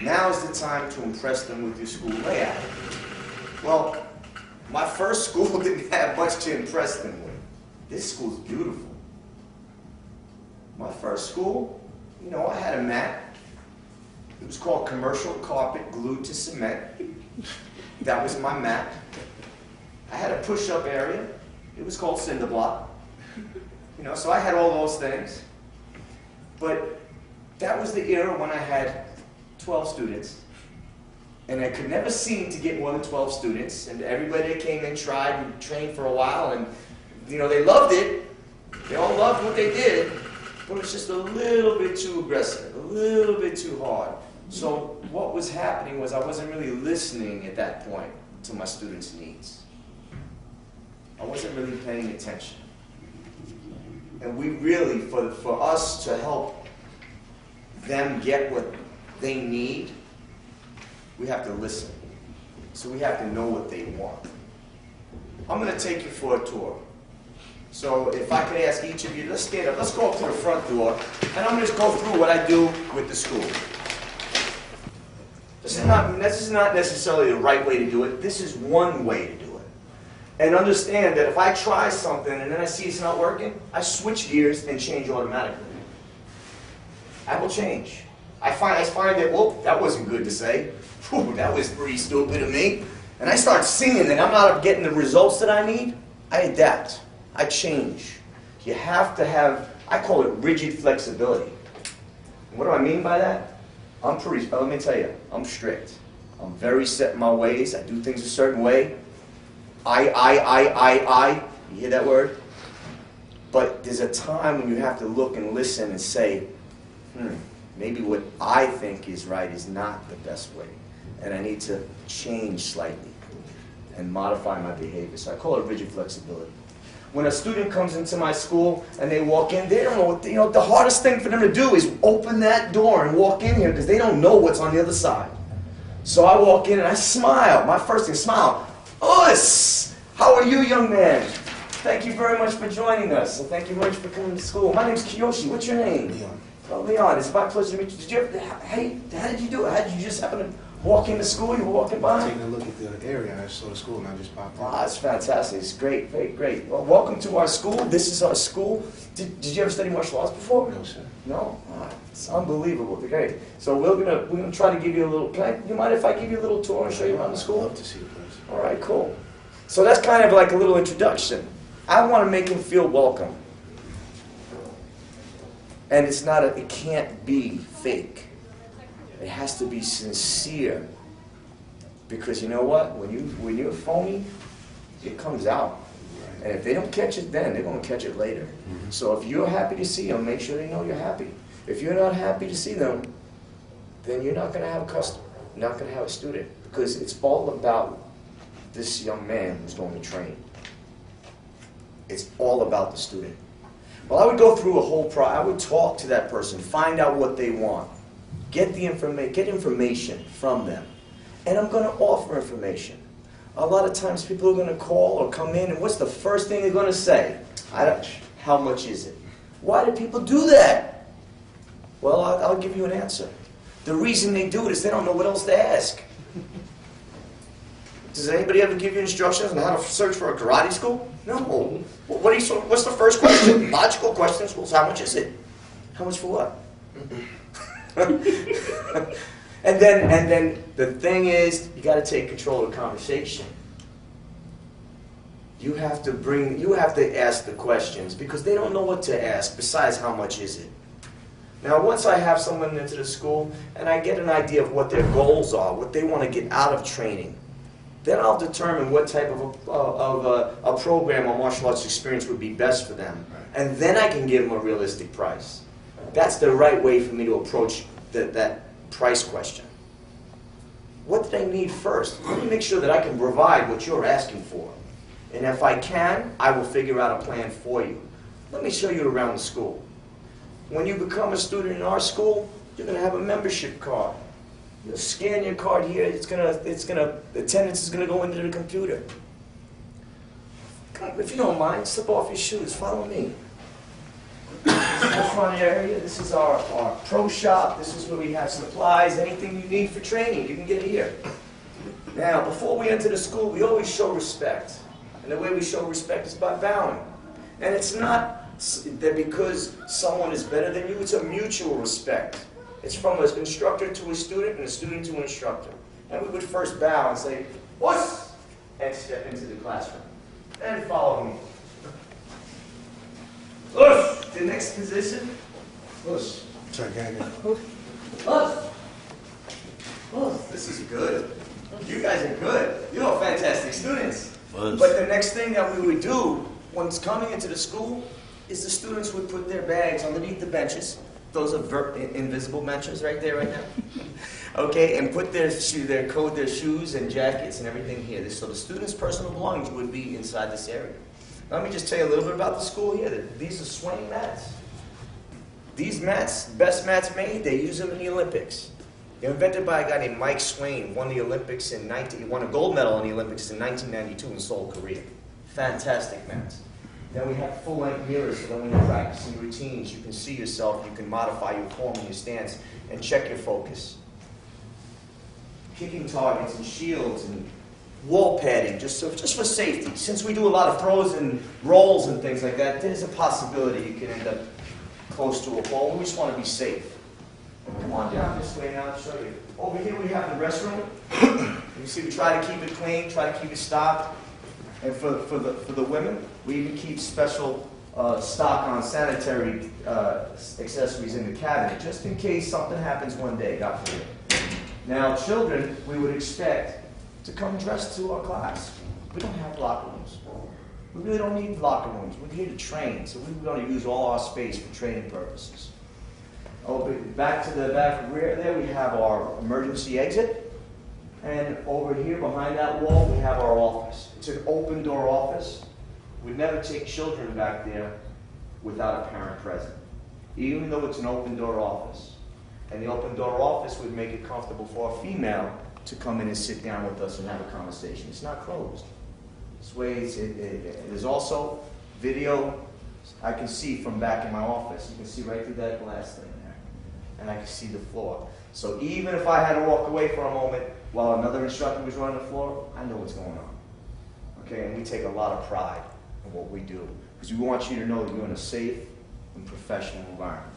Now is the time to impress them with your school layout. Well, my first school didn't have much to impress them with. This school's beautiful. My first school, you know, I had a mat. It was called commercial carpet glued to cement. That was my mat. I had a push-up area. It was called cinder block. You know, so I had all those things. But that was the era when I had 12 students. And I could never seem to get more than 12 students. And everybody that came in tried and trained for a while. And, you know, they loved it. They all loved what they did. But it was just a little bit too aggressive, a little bit too hard. So what was happening was I wasn't really listening at that point to my students' needs. I wasn't really paying attention. And we really, for us to help them get what they need, we have to listen. So we have to know what they want. I'm going to take you for a tour. So if I could ask each of you, let's stand up, let's go up to the front door, and I'm going to just go through what I do with the school. This is not necessarily the right way to do it. This is one way to do it. And understand that if I try something and then I see it's not working, I switch gears and change automatically. I will change. I find that, well, that wasn't good to say. Whew, that was pretty stupid of me. And I start seeing that I'm not getting the results that I need. I adapt. I change. You have to have, I call it rigid flexibility. And what do I mean by that? Let me tell you, I'm strict. I'm very set in my ways. I do things a certain way. I. You hear that word? But there's a time when you have to look and listen and say, maybe what I think is right is not the best way. And I need to change slightly and modify my behavior. So I call it rigid flexibility. When a student comes into my school and they walk in, they don't know what, the hardest thing for them to do is open that door and walk in here because they don't know what's on the other side. So I walk in and I smile. My first thing, smile. Us! How are you, young man? Thank you very much for joining us. And thank you very much for coming to school. My name's Kiyoshi. What's your name? Leon. Oh, Leon. It's my pleasure to meet you. Did you ever, hey, how did you do it? How did you just happen to walk into school? You were walking by? Taking a look at the area, I saw the school and I just popped in. Ah, it's fantastic. It's great, great, great. Well, welcome to our school. This is our school. Did you ever study martial arts before? No, sir. No? Ah, it's unbelievable. Great. So we're gonna try to give you a little. You mind if I give you a little tour and show you around the school? I'd love to see the place. All right, cool. So that's kind of like a little introduction. I want to make him feel welcome. And it can't be fake. It has to be sincere. Because you know what? When you're phony, it comes out. And if they don't catch it then, they're going to catch it later. So if you're happy to see them, make sure they know you're happy. If you're not happy to see them, then you're not going to have a customer. You're not going to have a student. Because it's all about this young man who's going to train. It's all about the student. Well, I would go through a whole I would talk to that person, find out what they want, get information from them. And I'm going to offer information. A lot of times people are going to call or come in, and what's the first thing they're going to say? How much is it? Why do people do that? Well, I'll give you an answer. The reason they do it is they don't know what else to ask. Does anybody ever give you instructions on how to search for a karate school? No. What's the first question? Logical questions. Well, how much is it? How much for what? And then the thing is, you got to take control of the conversation. You have to ask the questions because they don't know what to ask besides how much is it. Now, once I have someone into the school and I get an idea of what their goals are, what they want to get out of training, then I'll determine what type of a program or martial arts experience would be best for them. And then I can give them a realistic price. That's the right way for me to approach that price question. What do they need first? Let me make sure that I can provide what you're asking for. And if I can, I will figure out a plan for you. Let me show you around the school. When you become a student in our school, you're going to have a membership card. You'll scan your card here, attendance is gonna go into the computer. If you don't mind, slip off your shoes, follow me. This is the front area. This is our pro shop. This is where we have supplies. Anything you need for training, you can get here. Now, before we enter the school, we always show respect. And the way we show respect is by bowing. And it's not that because someone is better than you, it's a mutual respect. It's from an instructor to a student and a student to an instructor. And we would first bow and say, "Wuss!" and step into the classroom. And follow me. Wuss! The next position. Wuss. Try again. Wuss! Wuss! This is good. You guys are good. You're all fantastic students. Wuss. But the next thing that we would do when it's coming into the school is the students would put their bags underneath the benches. Those are invisible benches right there, right now. Okay, and put their coat, their shoes and jackets and everything here. So the students' personal belongings would be inside this area. Now, let me just tell you a little bit about the school here. These are swing mats. These mats, best mats made, they use them in the Olympics. They were invented by a guy named Mike Swain, won the Olympics he won a gold medal in the Olympics in 1992 in Seoul, Korea. Fantastic mats. Then we have full-length mirrors so that when you're practicing routines, you can see yourself, you can modify your form and your stance, and check your focus. Kicking targets and shields and wall padding, just for safety. Since we do a lot of throws and rolls and things like that, there's a possibility you can end up close to a pole. We just want to be safe. Come on down this way now, I'll show you. Over here we have the restroom. You see, we try to keep it clean, try to keep it stocked. And for the women, we even keep special stock on sanitary accessories in the cabinet, just in case something happens one day, God forbid. Now, children, we would expect to come dressed to our class. We don't have locker rooms. We really don't need locker rooms. We're here to train, so we're going to use all our space for training purposes. Back to the back rear there, we have our emergency exit. And over here, behind that wall, we have our office. It's an open-door office. We'd never take children back there without a parent present, even though it's an open-door office. And the open-door office would make it comfortable for a female to come in and sit down with us and have a conversation. It's not closed. This way, there's also video I can see from back in my office. You can see right through that glass thing there. And I can see the floor. So even if I had to walk away for a moment while another instructor was running the floor, I know what's going on. Okay, and we take a lot of pride in what we do, because we want you to know that you're in a safe and professional environment.